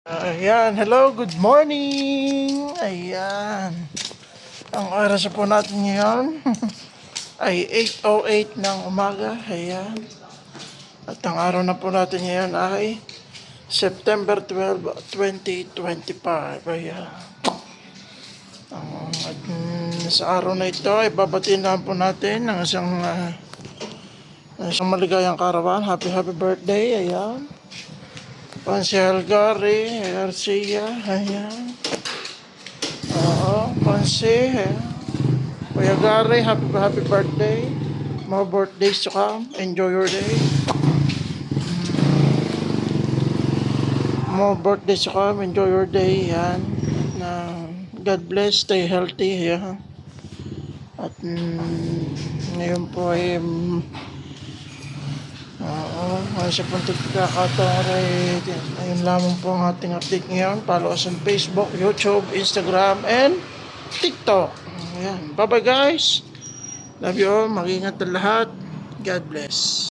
Ayan, hello, good morning. Ayan. Ang oras po natin ngayon ay 8:08 ng umaga. Ayan. At ang araw na po natin ngayon ay September 12, 2025. Ayan. Sa araw na ito ay babatiin lang po natin ng isang maligayang karawan. Happy birthday. Ayan. Pansel Gary Garcia. Ayan. Oo, Pansi. Kuya Gary, happy birthday. More birthdays to come. Enjoy your day. More birthdays to come. Enjoy your day. Yan. God bless. Stay healthy. Yan. At ngayon po ay sa puntik kakataon ay ayun lamang po ang ating update ngayon. Follow us on Facebook, YouTube, Instagram, and TikTok. Ayan. Bye bye guys. Love you all. Mag-ingat na lahat. God bless.